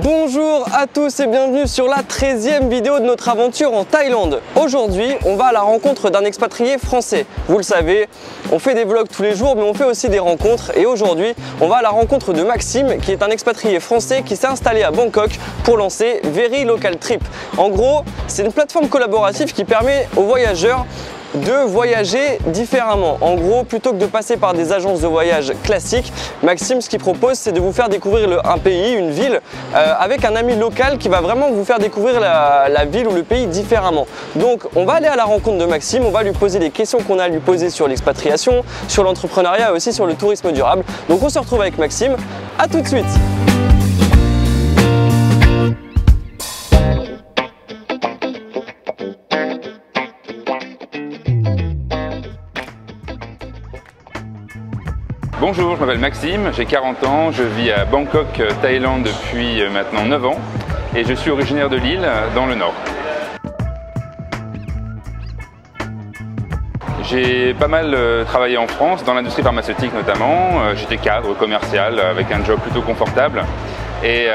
Bonjour à tous et bienvenue sur la 13e vidéo de notre aventure en Thaïlande. Aujourd'hui, on va à la rencontre d'un expatrié français. Vous le savez, on fait des vlogs tous les jours, mais on fait aussi des rencontres. Et aujourd'hui, on va à la rencontre de Maxime, qui est un expatrié français qui s'est installé à Bangkok pour lancer Very Local Trip. En gros, c'est une plateforme collaborative qui permet aux voyageurs de voyager différemment. En gros, plutôt que de passer par des agences de voyage classiques, Maxime, ce qu'il propose, c'est de vous faire découvrir un pays, une ville, avec un ami local qui va vraiment vous faire découvrir la ville ou le pays différemment. Donc, on va aller à la rencontre de Maxime, on va lui poser des questions qu'on a à lui poser sur l'expatriation, sur l'entrepreneuriat et aussi sur le tourisme durable. Donc, on se retrouve avec Maxime. À tout de suite. Bonjour, je m'appelle Maxime, j'ai 40 ans, je vis à Bangkok, Thaïlande depuis maintenant 9 ans et je suis originaire de Lille, dans le nord. J'ai pas mal travaillé en France, dans l'industrie pharmaceutique notamment. J'étais cadre commercial avec un job plutôt confortable. Et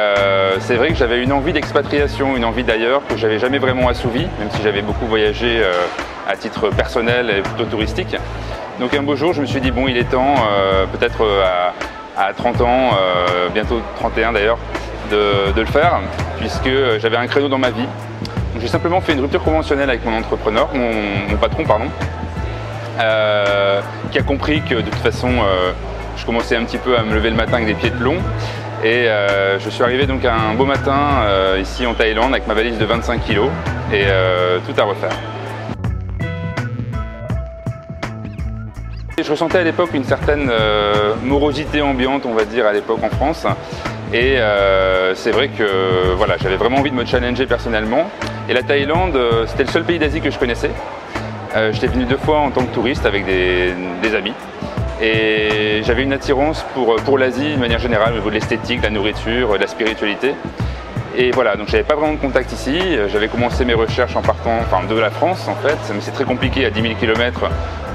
c'est vrai que j'avais une envie d'expatriation, une envie d'ailleurs que j'avais jamais vraiment assouvie, même si j'avais beaucoup voyagé à titre personnel et plutôt touristique. Donc un beau jour, je me suis dit bon, il est temps, peut-être à 30 ans, bientôt 31 d'ailleurs, de le faire, puisque j'avais un créneau dans ma vie. J'ai simplement fait une rupture conventionnelle avec mon entrepreneur, mon patron, pardon, qui a compris que de toute façon, je commençais un petit peu à me lever le matin avec des pieds de plomb. Et je suis arrivé donc un beau matin ici en Thaïlande avec ma valise de 25 kg et tout à refaire. Je ressentais à l'époque une certaine morosité ambiante, on va dire, à l'époque en France. Et c'est vrai que voilà, j'avais vraiment envie de me challenger personnellement. Et la Thaïlande, c'était le seul pays d'Asie que je connaissais. J'étais venu 2 fois en tant que touriste avec des amis. Et j'avais une attirance pour l'Asie de manière générale, au niveau de l'esthétique, de la nourriture, de la spiritualité. Et voilà, donc j'avais pas vraiment de contact ici. J'avais commencé mes recherches en partant de la France en fait, mais c'est très compliqué à 10 000 km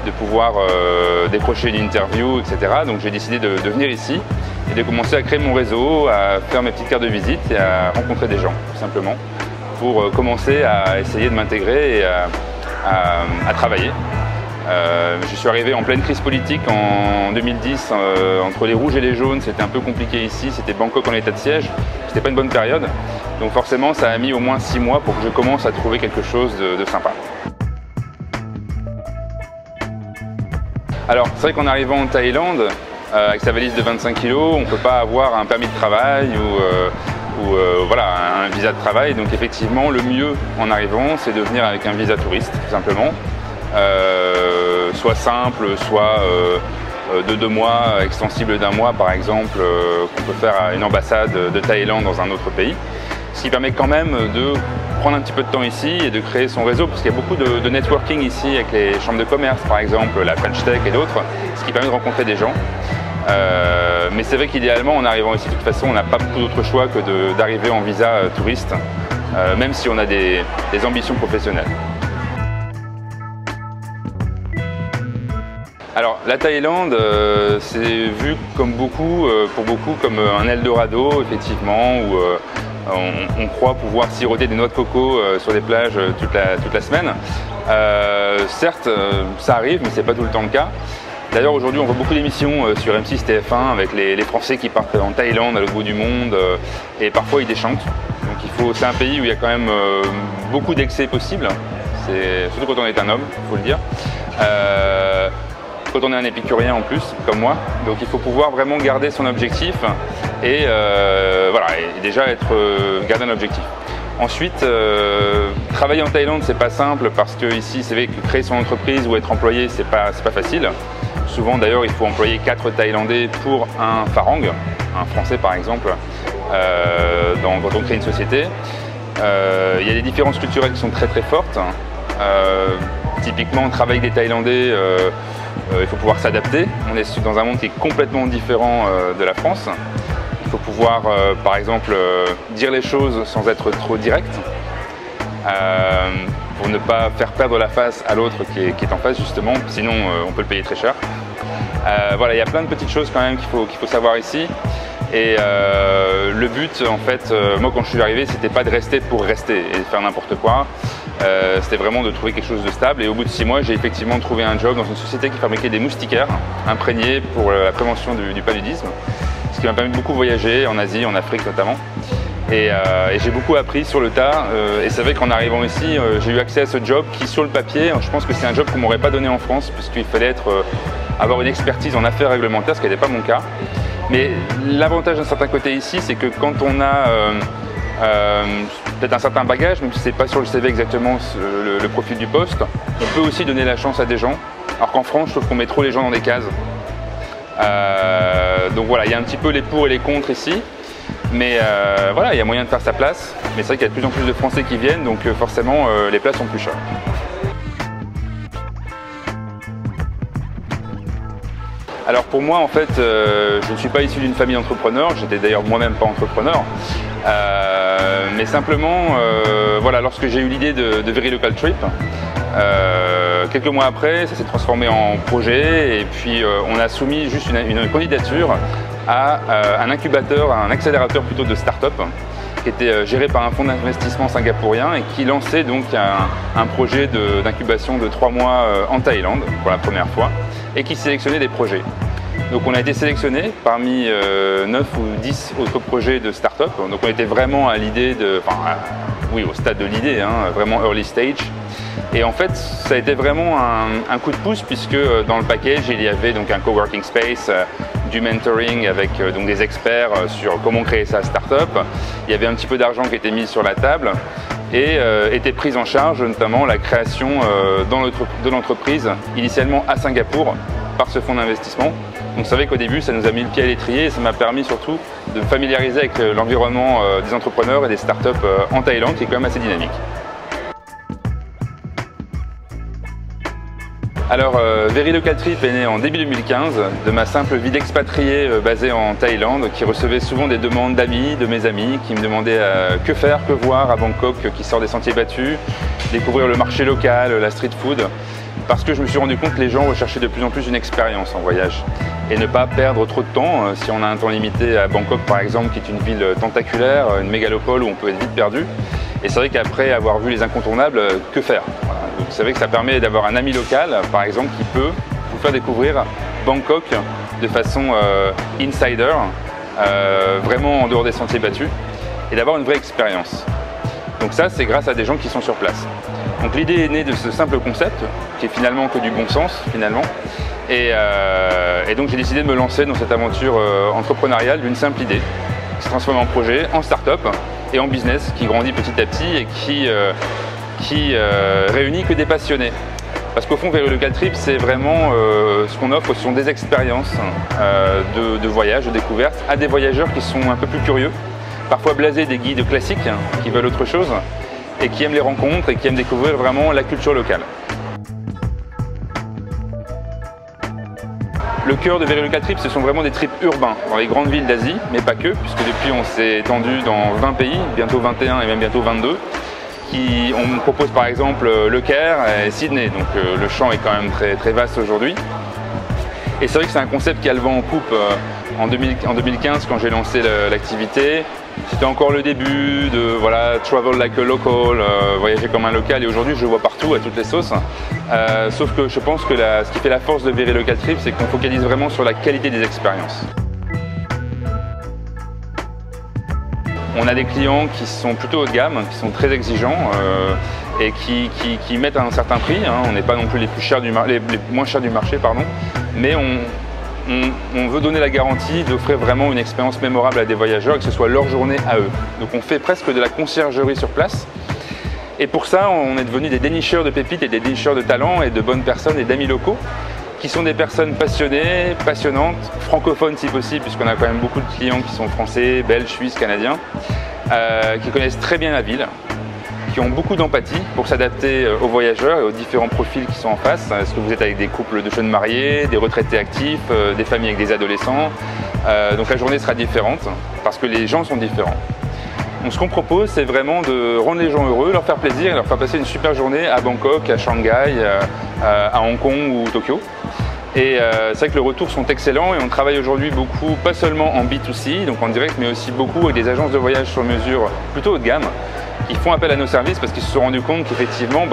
de pouvoir décrocher une interview, etc. Donc j'ai décidé de venir ici et de commencer à créer mon réseau, à faire mes petites cartes de visite et à rencontrer des gens, tout simplement, pour commencer à essayer de m'intégrer et à travailler. Je suis arrivé en pleine crise politique en 2010, entre les rouges et les jaunes, c'était un peu compliqué ici, c'était Bangkok en état de siège, c'était pas une bonne période, donc forcément ça a mis au moins 6 mois pour que je commence à trouver quelque chose de sympa. Alors c'est vrai qu'en arrivant en Thaïlande, avec sa valise de 25 kg, on ne peut pas avoir un permis de travail ou voilà, un visa de travail, donc effectivement le mieux en arrivant c'est de venir avec un visa touriste tout simplement. Soit simple, soit de 2 mois, extensible d'1 mois par exemple, qu'on peut faire à une ambassade de Thaïlande dans un autre pays. Ce qui permet quand même de prendre un petit peu de temps ici et de créer son réseau, parce qu'il y a beaucoup de networking ici avec les chambres de commerce par exemple, la French Tech et d'autres, ce qui permet de rencontrer des gens. Mais c'est vrai qu'idéalement en arrivant ici, de toute façon on n'a pas beaucoup d'autre choix que d'arriver en visa touriste, même si on a des ambitions professionnelles. Alors la Thaïlande, c'est vu comme pour beaucoup comme un Eldorado effectivement, où on croit pouvoir siroter des noix de coco sur les plages toute la semaine. Certes, ça arrive, mais c'est pas tout le temps le cas. D'ailleurs aujourd'hui on voit beaucoup d'émissions sur M6 TF1 avec les Français qui partent en Thaïlande à l'autre bout du monde et parfois ils déchantent. Donc c'est un pays où il y a quand même beaucoup d'excès possibles, surtout quand on est un homme, il faut le dire. Quand on est un épicurien en plus, comme moi, donc il faut pouvoir vraiment garder son objectif et voilà, et déjà garder un objectif. Ensuite, travailler en Thaïlande c'est pas simple parce que ici c'est vrai que créer son entreprise ou être employé c'est pas facile. Souvent d'ailleurs il faut employer 4 Thaïlandais pour un Farang, un Français par exemple, quand on crée une société. Il y a des différences culturelles qui sont très fortes. Typiquement on travaille avec des Thaïlandais. Il faut pouvoir s'adapter. On est dans un monde qui est complètement différent de la France. Il faut pouvoir, par exemple, dire les choses sans être trop direct, pour ne pas faire perdre la face à l'autre qui est en face justement, sinon on peut le payer très cher. Voilà, il y a plein de petites choses quand même qu'il faut savoir ici. Et le but, en fait, moi quand je suis arrivé, c'était pas de rester pour rester et de faire n'importe quoi. C'était vraiment de trouver quelque chose de stable. Et au bout de 6 mois, j'ai effectivement trouvé un job dans une société qui fabriquait des moustiquaires imprégnés pour la prévention du paludisme. Ce qui m'a permis de beaucoup voyager en Asie, en Afrique notamment. Et j'ai beaucoup appris sur le tas. Et c'est vrai qu'en arrivant ici, j'ai eu accès à ce job qui, sur le papier, je pense que c'est un job qu'on ne m'aurait pas donné en France, puisqu'il fallait avoir une expertise en affaires réglementaires, ce qui n'était pas mon cas. Mais l'avantage d'un certain côté ici, c'est que quand on a peut-être un certain bagage, même si ce n'est pas sur le CV exactement le profil du poste, on peut aussi donner la chance à des gens. Alors qu'en France, je trouve qu'on met trop les gens dans des cases. Donc voilà, il y a un petit peu les pour et les contre ici. Mais voilà, il y a moyen de faire sa place. Mais c'est vrai qu'il y a de plus en plus de Français qui viennent, donc forcément, les places sont plus chères. Alors pour moi, en fait, je ne suis pas issu d'une famille d'entrepreneurs. J'étais d'ailleurs moi-même pas entrepreneur. Mais simplement, voilà, lorsque j'ai eu l'idée de Very Local Trip, quelques mois après, ça s'est transformé en projet. Et puis, on a soumis juste une candidature à un incubateur, un accélérateur plutôt de start-up, qui était géré par un fonds d'investissement singapourien et qui lançait donc un projet d'incubation de 3 mois en Thaïlande pour la première fois et qui sélectionnait des projets. Donc on a été sélectionné parmi 9 ou 10 autres projets de start-up. Donc on était vraiment à l'idée oui, au stade de l'idée, hein, vraiment early stage. Et en fait, ça a été vraiment un coup de pouce puisque dans le package, il y avait donc un coworking space, du mentoring avec donc des experts sur comment créer sa start-up. Il y avait un petit peu d'argent qui était mis sur la table et était prise en charge notamment la création de l'entreprise, initialement à Singapour, par ce fonds d'investissement. Donc c'est vrai qu'au début, ça nous a mis le pied à l'étrier et ça m'a permis surtout de me familiariser avec l'environnement des entrepreneurs et des startups en Thaïlande, qui est quand même assez dynamique. Alors, Very Local Trip est né en début 2015 de ma simple vie d'expatrié basé en Thaïlande, qui recevait souvent des demandes d'amis, de mes amis, qui me demandaient que faire, que voir à Bangkok, qui sort des sentiers battus, découvrir le marché local, la street food, parce que je me suis rendu compte que les gens recherchaient de plus en plus une expérience en voyage et ne pas perdre trop de temps. Si on a un temps limité à Bangkok par exemple, qui est une ville tentaculaire, une mégalopole où on peut être vite perdu. Et c'est vrai qu'après avoir vu les incontournables, que faire? Voilà. Donc c'est vrai que ça permet d'avoir un ami local, par exemple, qui peut vous faire découvrir Bangkok de façon insider, vraiment en dehors des sentiers battus, et d'avoir une vraie expérience. Donc ça, c'est grâce à des gens qui sont sur place. Donc l'idée est née de ce simple concept, qui est finalement que du bon sens, finalement. Et donc j'ai décidé de me lancer dans cette aventure entrepreneuriale d'une simple idée, qui se transforme en projet, en start-up et en business, qui grandit petit à petit et qui réunit que des passionnés. Parce qu'au fond, Very Local Trip, c'est vraiment ce qu'on offre, ce sont des expériences de voyage, de découverte, à des voyageurs qui sont un peu plus curieux, parfois blasés des guides classiques, qui veulent autre chose, et qui aiment les rencontres et qui aiment découvrir vraiment la culture locale. Le cœur de Very Local Trip, ce sont vraiment des trips urbains dans les grandes villes d'Asie, mais pas que, puisque depuis on s'est étendu dans 20 pays, bientôt 21 et même bientôt 22. On propose par exemple le Caire et Sydney, donc le champ est quand même très vaste aujourd'hui. Et c'est vrai que c'est un concept qui a le vent en poupe en 2015 quand j'ai lancé l'activité. C'était encore le début de voilà, travel like a local, voyager comme un local, et aujourd'hui je le vois partout à toutes les sauces. Sauf que je pense que ce qui fait la force de Very Local Trip, c'est qu'on focalise vraiment sur la qualité des expériences. On a des clients qui sont plutôt haut de gamme, qui sont très exigeants et qui mettent un certain prix. Hein. On n'est pas non plus les moins chers du marché, pardon, mais on veut donner la garantie d'offrir vraiment une expérience mémorable à des voyageurs et que ce soit leur journée à eux. Donc on fait presque de la conciergerie sur place. Et pour ça, on est devenus des dénicheurs de pépites et des dénicheurs de talents et de bonnes personnes et d'amis locaux, qui sont des personnes passionnées, passionnantes, francophones si possible, puisqu'on a quand même beaucoup de clients qui sont français, belges, suisses, canadiens, qui connaissent très bien la ville, qui ont beaucoup d'empathie pour s'adapter aux voyageurs et aux différents profils qui sont en face. Est-ce que vous êtes avec des couples de jeunes mariés, des retraités actifs, des familles avec des adolescents? Donc la journée sera différente, parce que les gens sont différents. Donc ce qu'on propose, c'est vraiment de rendre les gens heureux, leur faire plaisir et leur faire passer une super journée à Bangkok, à Shanghai, à Hong Kong ou Tokyo. Et c'est vrai que les retours sont excellents et on travaille aujourd'hui beaucoup, pas seulement en B2C, donc en direct, mais aussi beaucoup avec des agences de voyage sur mesure plutôt haut de gamme, qui font appel à nos services parce qu'ils se sont rendus compte qu'effectivement,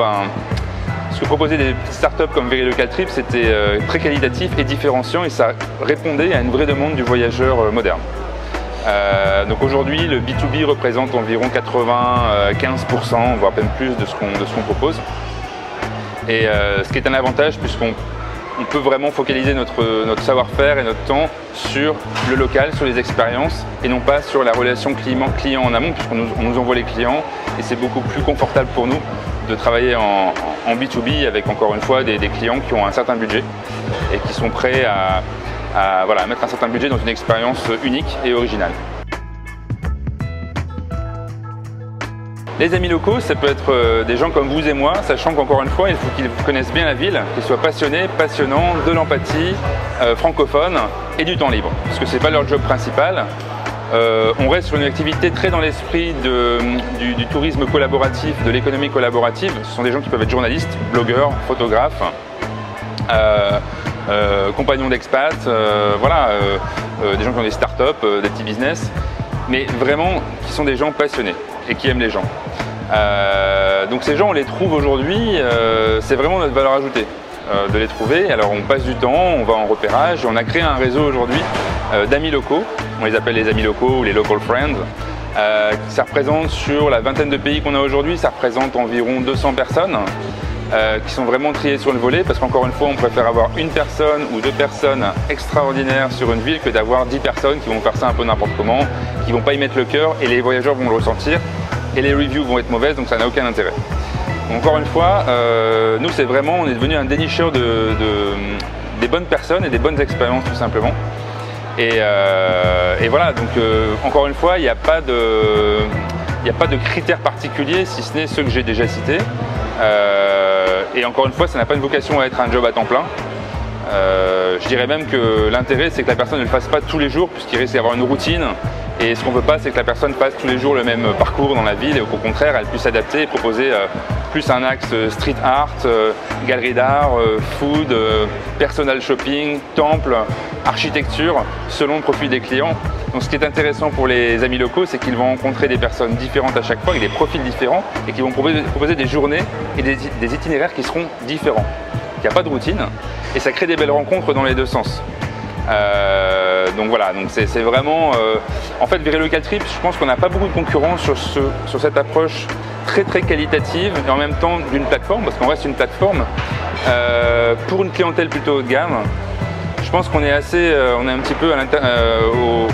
ce que proposaient des petites startups comme Very Local Trip, c'était très qualitatif et différenciant et ça répondait à une vraie demande du voyageur moderne. Donc aujourd'hui, le B2B représente environ 95%, voire même plus de ce qu'on propose. Et ce qui est un avantage puisqu'on peut vraiment focaliser notre savoir-faire et notre temps sur le local, sur les expériences et non pas sur la relation client en amont puisqu'on nous envoie les clients et c'est beaucoup plus confortable pour nous de travailler en B2B avec encore une fois des clients qui ont un certain budget et qui sont prêts à mettre un certain budget dans une expérience unique et originale. Les amis locaux, ça peut être des gens comme vous et moi, sachant qu'encore une fois, il faut qu'ils connaissent bien la ville, qu'ils soient passionnés, passionnants, de l'empathie, francophones et du temps libre. Parce que ce n'est pas leur job principal. On reste sur une activité très dans l'esprit du tourisme collaboratif, de l'économie collaborative. Ce sont des gens qui peuvent être journalistes, blogueurs, photographes, compagnons d'expats, des gens qui ont des startups, des petits business, mais vraiment qui sont des gens passionnés et qui aiment les gens. Donc ces gens, on les trouve aujourd'hui, c'est vraiment notre valeur ajoutée de les trouver. Alors on passe du temps, on va en repérage, on a créé un réseau aujourd'hui d'amis locaux, on les appelle les amis locaux ou les local friends. Ça représente sur la vingtaine de pays qu'on a aujourd'hui, ça représente environ 200 personnes qui sont vraiment triées sur le volet parce qu'encore une fois on préfère avoir une personne ou deux personnes extraordinaires sur une ville que d'avoir 10 personnes qui vont faire ça un peu n'importe comment, qui vont pas y mettre le cœur et les voyageurs vont le ressentir et les reviews vont être mauvaises donc ça n'a aucun intérêt. Donc, encore une fois, nous c'est vraiment, on est devenu un dénicheur des bonnes personnes et des bonnes expériences tout simplement. Et voilà, donc encore une fois, il n'y a pas de critères particuliers si ce n'est ceux que j'ai déjà cités. Et encore une fois, ça n'a pas une vocation à être un job à temps plein. Je dirais même que l'intérêt, c'est que la personne ne le fasse pas tous les jours, puisqu'il risque d'y avoir une routine. Et ce qu'on ne veut pas, c'est que la personne fasse tous les jours le même parcours dans la ville et qu'au contraire, elle puisse s'adapter et proposer plus un axe street art, galerie d'art, food, personal shopping, temple, architecture, selon le profil des clients. Donc ce qui est intéressant pour les amis locaux, c'est qu'ils vont rencontrer des personnes différentes à chaque fois, avec des profils différents, et qui vont proposer des journées et des itinéraires qui seront différents. Il n'y a pas de routine, et ça crée des belles rencontres dans les deux sens. Donc voilà, donc c'est vraiment... en fait, Very Local Trip, je pense qu'on n'a pas beaucoup de concurrence sur cette approche très qualitative et en même temps d'une plateforme, parce qu'on reste une plateforme pour une clientèle plutôt haut de gamme. Je pense qu'on est on est un petit peu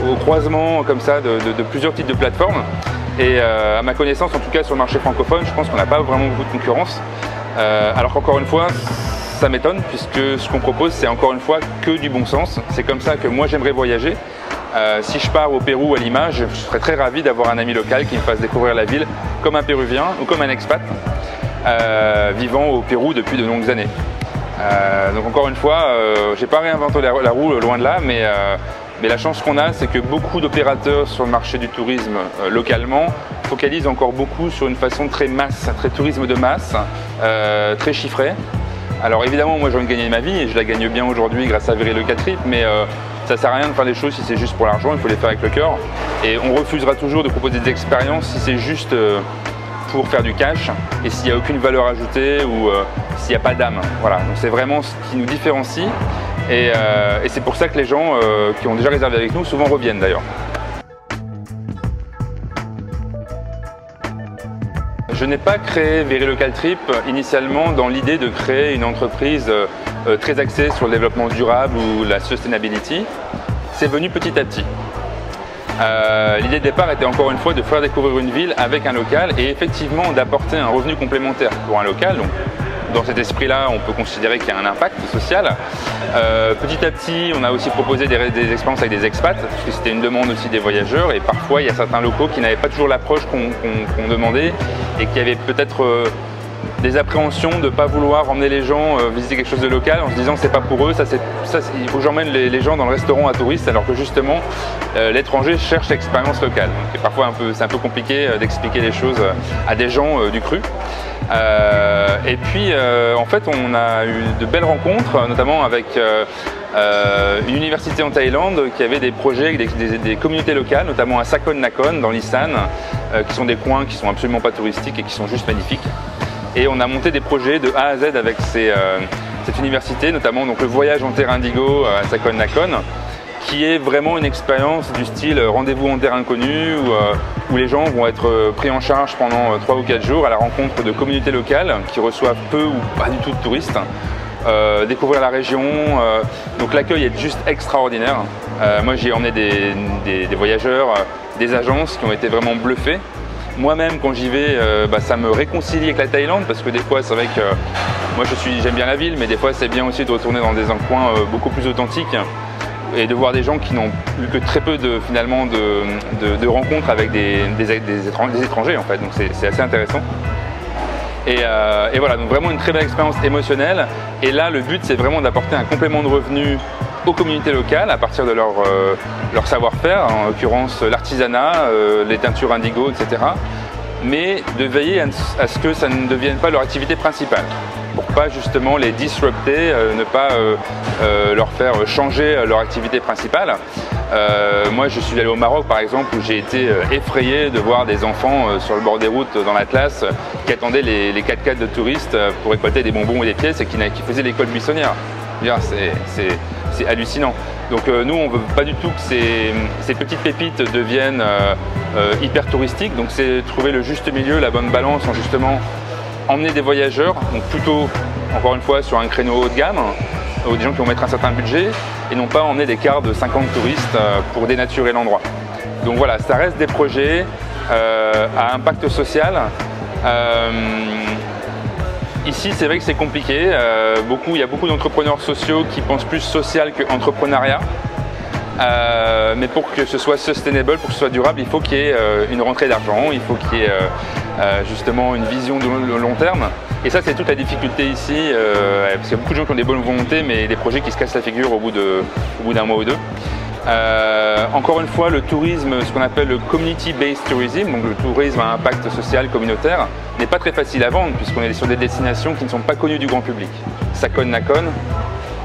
au croisement comme ça de plusieurs types de plateformes. Et à ma connaissance, en tout cas sur le marché francophone, je pense qu'on n'a pas vraiment beaucoup de concurrence. Alors qu'encore une fois, ça m'étonne puisque ce qu'on propose, c'est encore une fois que du bon sens. C'est comme ça que moi j'aimerais voyager. Si je pars au Pérou à Lima, je serais très ravi d'avoir un ami local qui me fasse découvrir la ville comme un Péruvien ou comme un expat vivant au Pérou depuis de longues années. Donc encore une fois, j'ai pas réinventé la roue, loin de là, mais la chance qu'on a, c'est que beaucoup d'opérateurs sur le marché du tourisme localement focalisent encore beaucoup sur une façon très masse, très tourisme de masse, très chiffré. Alors évidemment, moi j'ai envie de gagner ma vie et je la gagne bien aujourd'hui grâce à Very Local Trip, mais ça sert à rien de faire des choses si c'est juste pour l'argent, il faut les faire avec le cœur. Et on refusera toujours de proposer des expériences si c'est juste pour faire du cash et s'il n'y a aucune valeur ajoutée ou s'il n'y a pas d'âme. Voilà, donc c'est vraiment ce qui nous différencie et c'est pour ça que les gens qui ont déjà réservé avec nous souvent reviennent d'ailleurs. Je n'ai pas créé Very Local Trip initialement dans l'idée de créer une entreprise très axée sur le développement durable ou la sustainability. C'est venu petit à petit. L'idée de départ était encore une fois de faire découvrir une ville avec un local et effectivement d'apporter un revenu complémentaire pour un local. Donc, dans cet esprit-là, on peut considérer qu'il y a un impact social. Petit à petit, on a aussi proposé des expériences avec des expats, parce que c'était une demande aussi des voyageurs. Et parfois, il y a certains locaux qui n'avaient pas toujours l'approche qu'on demandait et qui avaient peut-être des appréhensions de ne pas vouloir emmener les gens visiter quelque chose de local en se disant que c'est pas pour eux, il faut que j'emmène les gens dans le restaurant à touristes, alors que justement l'étranger cherche l'expérience locale. Et parfois c'est un peu compliqué d'expliquer les choses à des gens du cru. Et puis en fait on a eu de belles rencontres, notamment avec une université en Thaïlande qui avait des projets avec des communautés locales, notamment à Sakon Nakhon dans l'Isan, qui sont des coins qui sont absolument pas touristiques et qui sont juste magnifiques. Et on a monté des projets de A à Z avec cette université, notamment donc, le voyage en terre indigo à Sakon Nakhon, qui est vraiment une expérience du style rendez-vous en terre inconnue, où les gens vont être pris en charge pendant 3 ou 4 jours à la rencontre de communautés locales qui reçoivent peu ou pas du tout de touristes, découvrir la région. Donc l'accueil est juste extraordinaire. Moi j'ai emmené des voyageurs, des agences qui ont été vraiment bluffés. Moi-même, quand j'y vais, ça me réconcilie avec la Thaïlande, parce que des fois, c'est vrai que moi, j'aime bien la ville, mais des fois, c'est bien aussi de retourner dans un coin beaucoup plus authentique et de voir des gens qui n'ont eu que très peu de rencontres avec des étrangers, en fait. Donc, c'est assez intéressant. Et voilà, donc vraiment une très belle expérience émotionnelle. Et là, le but, c'est vraiment d'apporter un complément de revenus aux communautés locales à partir de leur savoir-faire, en l'occurrence l'artisanat, les teintures indigo, etc. Mais de veiller à ce que ça ne devienne pas leur activité principale, pour pas justement les disrupter, ne pas leur faire changer leur activité principale. Moi je suis allé au Maroc par exemple, où j'ai été effrayé de voir des enfants sur le bord des routes dans l'Atlas qui attendaient les 4x4 de touristes pour récolter des bonbons et des pièces et qui faisaient l'école buissonnière. C'est hallucinant. Donc nous, on ne veut pas du tout que ces petites pépites deviennent hyper touristiques. Donc c'est trouver le juste milieu, la bonne balance en justement emmener des voyageurs, donc plutôt, encore une fois, sur un créneau haut de gamme, ou des gens qui vont mettre un certain budget, et non pas emmener des cars de 50 touristes pour dénaturer l'endroit. Donc voilà, ça reste des projets à impact social. Ici, c'est vrai que c'est compliqué. Il y a beaucoup d'entrepreneurs sociaux qui pensent plus social qu'entrepreneuriat. Mais pour que ce soit sustainable, pour que ce soit durable, il faut qu'il y ait une rentrée d'argent, il faut qu'il y ait justement une vision de long terme. Et ça, c'est toute la difficulté ici, parce qu'il y a beaucoup de gens qui ont des bonnes volontés, mais des projets qui se cassent la figure au bout d'un mois ou deux. Encore une fois, le tourisme, ce qu'on appelle le community-based tourism, donc le tourisme à impact social communautaire, n'est pas très facile à vendre puisqu'on est sur des destinations qui ne sont pas connues du grand public. Sakon Nakhon,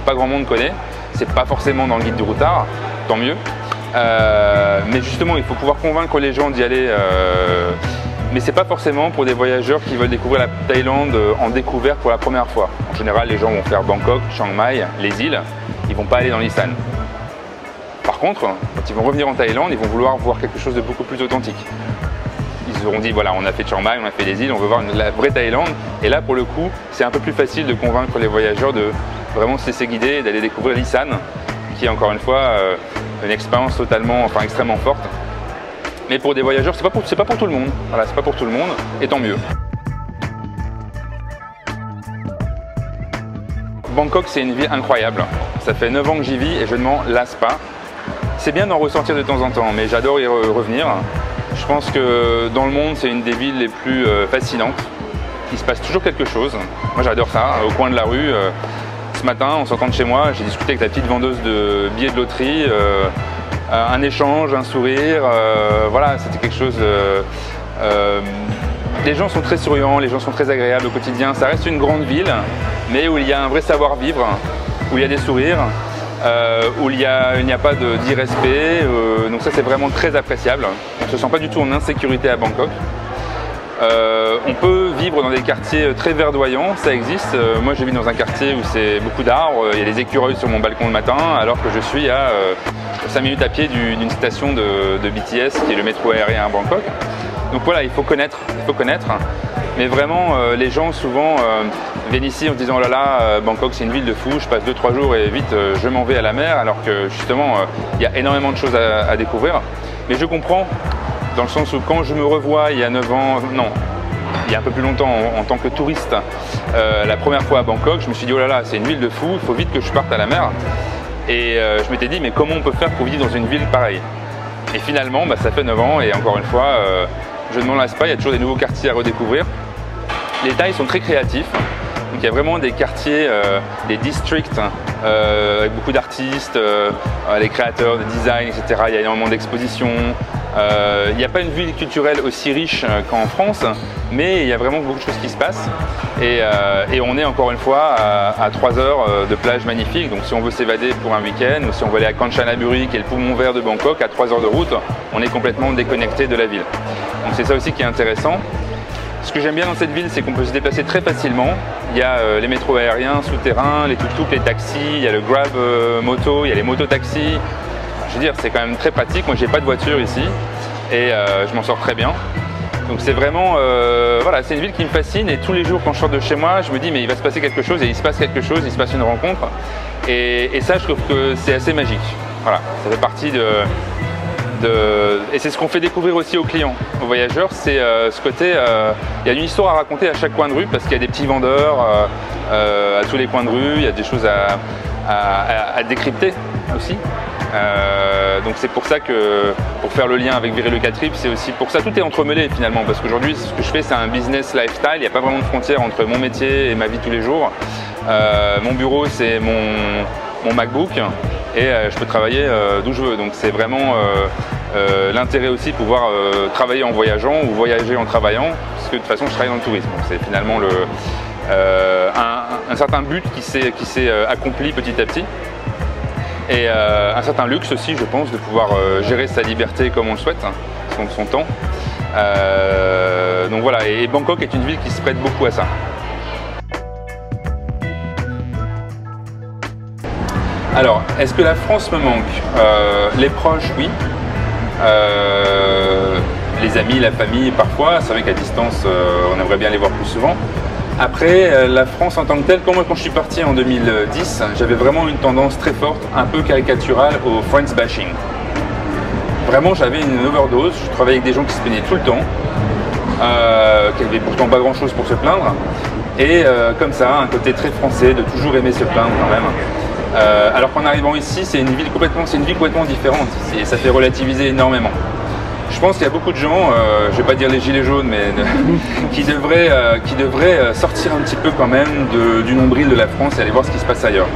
pas grand monde connaît, c'est pas forcément dans le guide du routard, tant mieux. Mais justement, il faut pouvoir convaincre les gens d'y aller. Mais c'est pas forcément pour des voyageurs qui veulent découvrir la Thaïlande en découverte pour la première fois. En général, les gens vont faire Bangkok, Chiang Mai, les îles, ils vont pas aller dans l'Isan. Par contre, quand ils vont revenir en Thaïlande, ils vont vouloir voir quelque chose de beaucoup plus authentique. Ils auront dit, voilà, on a fait Chiang Mai, on a fait les îles, on veut voir la vraie Thaïlande. Et là, pour le coup, c'est un peu plus facile de convaincre les voyageurs de vraiment se laisser guider et d'aller découvrir l'Isan, qui est encore une fois une expérience extrêmement forte. Mais pour des voyageurs, c'est pas pour tout le monde. Voilà, c'est pas pour tout le monde, et tant mieux. Bangkok, c'est une ville incroyable. Ça fait 9 ans que j'y vis et je ne m'en lasse pas. C'est bien d'en ressortir de temps en temps, mais j'adore y revenir. Je pense que dans le monde, c'est une des villes les plus fascinantes. Il se passe toujours quelque chose. Moi, j'adore ça. Au coin de la rue, ce matin, en sortant de chez moi, j'ai discuté avec la petite vendeuse de billets de loterie. Un échange, un sourire, voilà, c'était quelque chose. Les gens sont très souriants, les gens sont très agréables au quotidien. Ça reste une grande ville, mais où il y a un vrai savoir-vivre, où il y a des sourires, où il n'y a pas d'irrespect. Donc ça, c'est vraiment très appréciable. On ne se sent pas du tout en insécurité à Bangkok. On peut vivre dans des quartiers très verdoyants, ça existe. Moi, je vis dans un quartier où c'est beaucoup d'arbres, il y a des écureuils sur mon balcon le matin, alors que je suis à 5 minutes à pied d'une station de BTS, qui est le métro aérien à Bangkok. Donc voilà, il faut connaître. Mais vraiment, les gens souvent viennent ici en se disant « Oh là là, Bangkok c'est une ville de fou, je passe 2-3 jours et vite je m'en vais à la mer », alors que justement, il y a énormément de choses à découvrir. Mais je comprends, dans le sens où quand je me revois il y a 9 ans, non, il y a un peu plus longtemps en tant que touriste, la première fois à Bangkok, je me suis dit « Oh là là, c'est une ville de fou, il faut vite que je parte à la mer ». Et je m'étais dit « Mais comment on peut faire pour vivre dans une ville pareille ?» Et finalement, ça fait 9 ans et encore une fois, je ne m'en lasse pas, il y a toujours des nouveaux quartiers à redécouvrir. Les Thaïs sont très créatifs. Donc il y a vraiment des quartiers, des districts avec beaucoup d'artistes, les créateurs de design, etc. Il y a énormément d'expositions. Il n'y a pas une ville culturelle aussi riche qu'en France, mais il y a vraiment beaucoup de choses qui se passent. Et on est encore une fois à 3 heures de plage magnifique. Donc si on veut s'évader pour un week-end ou si on veut aller à Kanchanaburi, qui est le poumon vert de Bangkok, à 3 heures de route, on est complètement déconnecté de la ville. Donc c'est ça aussi qui est intéressant. Ce que j'aime bien dans cette ville, c'est qu'on peut se déplacer très facilement. Il y a les métros aériens, souterrains, les tuk-tuk, les taxis, il y a le grab moto, il y a les mototaxis. Je veux dire, c'est quand même très pratique. Moi, j'ai pas de voiture ici et je m'en sors très bien. Donc c'est vraiment, voilà, c'est une ville qui me fascine et tous les jours quand je sors de chez moi, je me dis mais il va se passer quelque chose et il se passe quelque chose, il se passe une rencontre. Et ça, je trouve que c'est assez magique. Voilà, ça fait partie et c'est ce qu'on fait découvrir aussi aux clients, aux voyageurs, c'est ce côté, il y a une histoire à raconter à chaque coin de rue parce qu'il y a des petits vendeurs à tous les coins de rue, il y a des choses à décrypter aussi. Donc c'est pour ça que, pour faire le lien avec Virer le K-Trip, c'est aussi pour ça, tout est entremêlé finalement, parce qu'aujourd'hui ce que je fais c'est un business lifestyle, il n'y a pas vraiment de frontière entre mon métier et ma vie tous les jours. Mon bureau c'est mon MacBook et je peux travailler d'où je veux, donc c'est vraiment l'intérêt aussi de pouvoir travailler en voyageant ou voyager en travaillant, parce que de toute façon je travaille dans le tourisme, donc c'est finalement un certain but qui s'est accompli petit à petit. Et un certain luxe aussi, je pense, de pouvoir gérer sa liberté comme on le souhaite, son temps. Donc voilà, et Bangkok est une ville qui se prête beaucoup à ça. Alors, est-ce que la France me manque? Les proches, oui. Les amis, la famille, parfois. C'est vrai qu'à distance, on aimerait bien les voir plus souvent. Après, la France en tant que telle, quand je suis parti en 2010, j'avais vraiment une tendance très forte, un peu caricaturale au Friends bashing. Vraiment, j'avais une overdose, je travaillais avec des gens qui se plaignaient tout le temps, qui n'avaient pourtant pas grand-chose pour se plaindre, et comme ça, un côté très français, de toujours aimer se plaindre quand même. Alors qu'en arrivant ici, c'est une ville complètement différente, et ça fait relativiser énormément. Je pense qu'il y a beaucoup de gens, je ne vais pas dire les gilets jaunes, mais qui devraient sortir un petit peu quand même du nombril de la France et aller voir ce qui se passe ailleurs.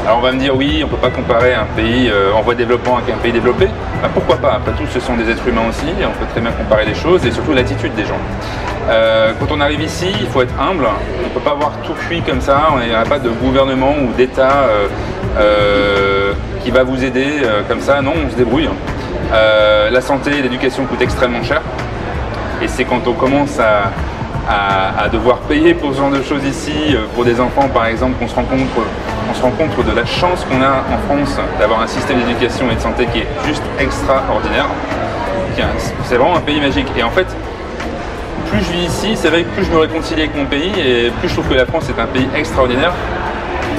Alors on va me dire oui, on ne peut pas comparer un pays en voie de développement avec un pays développé. Ben, pourquoi pas? Après tout, ce sont des êtres humains aussi, et on peut très bien comparer les choses et surtout l'attitude des gens. Quand on arrive ici, il faut être humble, on ne peut pas avoir tout cuit comme ça, il n'y a pas de gouvernement ou d'État qui va vous aider comme ça, non, on se débrouille. La santé et l'éducation coûtent extrêmement cher et c'est quand on commence à devoir payer pour ce genre de choses ici, pour des enfants par exemple, qu'on se rend compte de la chance qu'on a en France d'avoir un système d'éducation et de santé qui est juste extraordinaire. C'est vraiment un pays magique et en fait plus je vis ici, c'est vrai que plus je me réconcilie avec mon pays et plus je trouve que la France est un pays extraordinaire.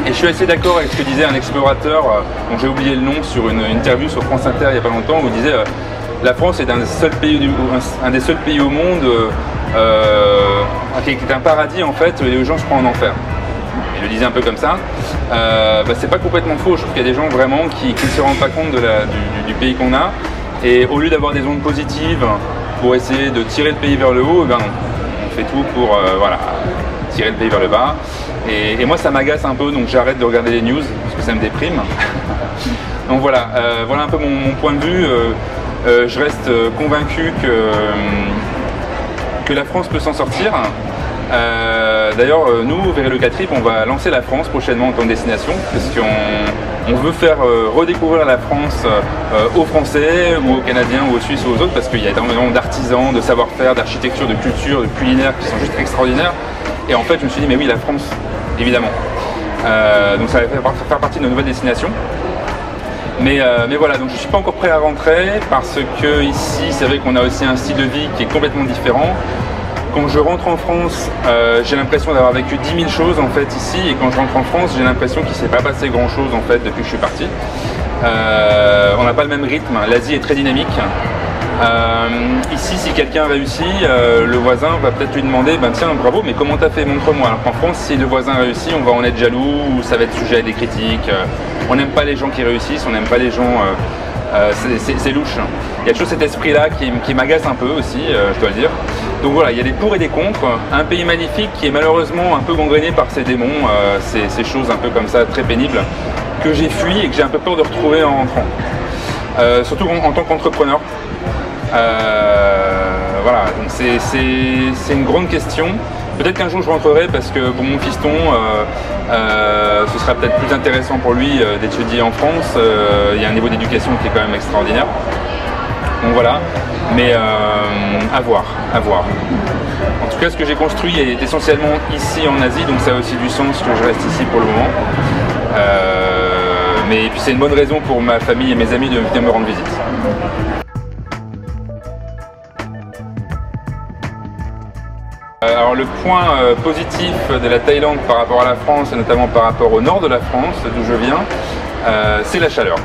Et je suis assez d'accord avec ce que disait un explorateur, dont j'ai oublié le nom, sur une interview sur France Inter il n'y a pas longtemps, où il disait la France est un des seuls pays au monde qui est un paradis en fait, et les gens se croient en enfer. Il le disait un peu comme ça. C'est pas complètement faux, je trouve qu'il y a des gens vraiment qui ne se rendent pas compte du pays qu'on a, et au lieu d'avoir des ondes positives pour essayer de tirer le pays vers le haut, ben non, on fait tout pour voilà, tirer le pays vers le bas. Et moi ça m'agace un peu, donc j'arrête de regarder les news parce que ça me déprime. Donc voilà, voilà un peu mon point de vue. Je reste convaincu que la France peut s'en sortir. D'ailleurs, nous, Virer le K-Trip, on va lancer la France prochainement en tant que destination parce qu'on veut faire redécouvrir la France aux Français ou aux Canadiens ou aux Suisses ou aux autres parce qu'il y a énormément d'artisans, de savoir-faire, d'architecture, de culture, de culinaire qui sont juste extraordinaires. Et en fait, je me suis dit, mais oui, la France, évidemment. Donc ça va faire partie de nos nouvelles destinations. Mais voilà, donc je ne suis pas encore prêt à rentrer parce que ici, c'est vrai qu'on a aussi un style de vie qui est complètement différent. Quand je rentre en France, j'ai l'impression d'avoir vécu 10 000 choses en fait ici, et quand je rentre en France, j'ai l'impression qu'il ne s'est pas passé grand chose en fait depuis que je suis parti. On n'a pas le même rythme, l'Asie est très dynamique. Ici, si quelqu'un réussit, le voisin va peut-être lui demander ben, tiens, bravo, mais comment t'as fait, montre-moi. Alors qu'en France, si le voisin réussit, on va en être jaloux, ou ça va être sujet à des critiques. On n'aime pas les gens qui réussissent, on n'aime pas les gens c'est louche. Il y a toujours cet esprit-là qui m'agace un peu aussi, je dois le dire. Donc voilà, il y a des pour et des contre. Un pays magnifique qui est malheureusement un peu gangréné par ses démons, ces choses un peu comme ça, très pénibles, que j'ai fui et que j'ai un peu peur de retrouver en rentrant. Surtout en tant qu'entrepreneur. Voilà, donc c'est une grande question. Peut-être qu'un jour je rentrerai parce que pour mon fiston, ce sera peut-être plus intéressant pour lui d'étudier en France. Il y a un niveau d'éducation qui est quand même extraordinaire. Donc voilà, mais à voir, à voir. En tout cas, ce que j'ai construit est essentiellement ici en Asie, donc ça a aussi du sens que je reste ici pour le moment. Mais puis c'est une bonne raison pour ma famille et mes amis de venir me rendre visite. Alors le point positif de la Thaïlande par rapport à la France, et notamment par rapport au nord de la France, d'où je viens, c'est la chaleur.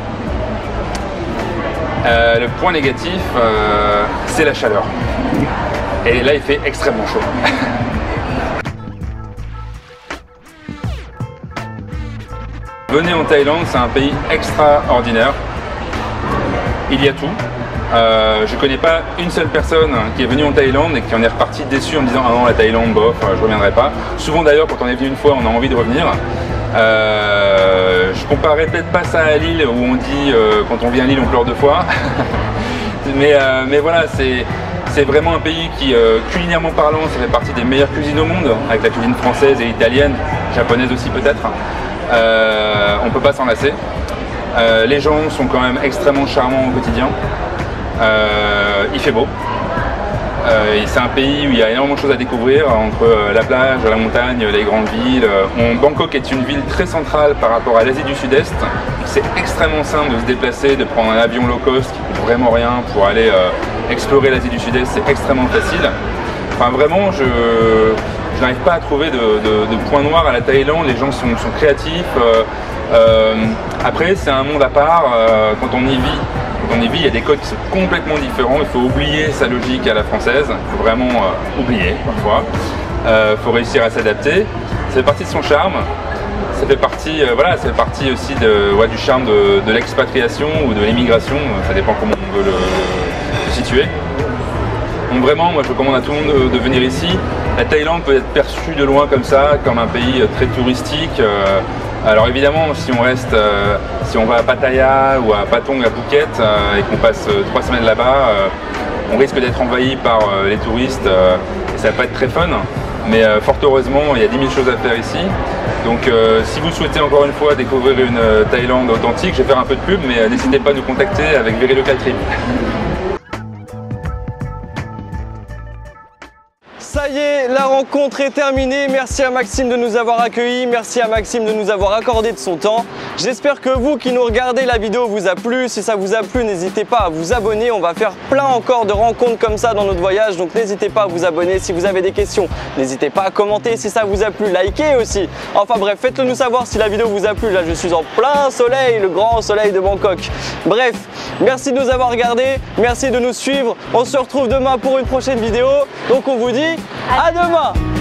Le point négatif, c'est la chaleur. Et là, il fait extrêmement chaud. Venez en Thaïlande, c'est un pays extraordinaire. Il y a tout. Je ne connais pas une seule personne qui est venue en Thaïlande et qui en est repartie déçue en me disant « Ah non, la Thaïlande, bof, je ne reviendrai pas ». Souvent d'ailleurs, quand on est venu une fois, on a envie de revenir. Je comparerais peut-être pas ça à Lille où on dit quand on vient à Lille on pleure 2 fois. mais voilà, c'est vraiment un pays qui, culinairement parlant, ça fait partie des meilleures cuisines au monde, avec la cuisine française et italienne, japonaise aussi peut-être. On ne peut pas s'en lasser. Les gens sont quand même extrêmement charmants au quotidien. Il fait beau. C'est un pays où il y a énormément de choses à découvrir, entre la plage, la montagne, les grandes villes. Bangkok est une ville très centrale par rapport à l'Asie du Sud-Est. C'est extrêmement simple de se déplacer, de prendre un avion low cost qui coûte vraiment rien pour aller explorer l'Asie du Sud-Est, c'est extrêmement facile. Enfin vraiment, je n'arrive pas à trouver de point noir à la Thaïlande, les gens sont créatifs. Après, c'est un monde à part, quand on y vit. Il y a des codes qui sont complètement différents, il faut oublier sa logique à la française, il faut vraiment oublier parfois, il faut réussir à s'adapter, ça fait partie de son charme, ça fait partie, voilà, ça fait partie aussi du charme de l'expatriation ou de l'immigration, ça dépend comment on veut le situer. Donc vraiment, moi je recommande à tout le monde de venir ici. La Thaïlande peut être perçue de loin comme ça, comme un pays très touristique. Alors évidemment, si on va à Pattaya ou à Patong, à Phuket, et qu'on passe 3 semaines là-bas, on risque d'être envahi par les touristes et ça va pas être très fun. Mais fort heureusement, il y a 10 000 choses à faire ici. Donc si vous souhaitez encore une fois découvrir une Thaïlande authentique, je vais faire un peu de pub, mais n'hésitez pas à nous contacter avec Very Local Trip. Ça y est, la rencontre est terminée. Merci à Maxime de nous avoir accueillis. Merci à Maxime de nous avoir accordé de son temps. J'espère que vous qui nous regardez, la vidéo vous a plu. Si ça vous a plu, n'hésitez pas à vous abonner. On va faire plein encore de rencontres comme ça dans notre voyage. Donc n'hésitez pas à vous abonner. Si vous avez des questions, n'hésitez pas à commenter. Si ça vous a plu, likez aussi. Enfin bref, faites-le nous savoir si la vidéo vous a plu. Là, je suis en plein soleil, le grand soleil de Bangkok. Bref, merci de nous avoir regardés. Merci de nous suivre. On se retrouve demain pour une prochaine vidéo. Donc on vous dit à demain!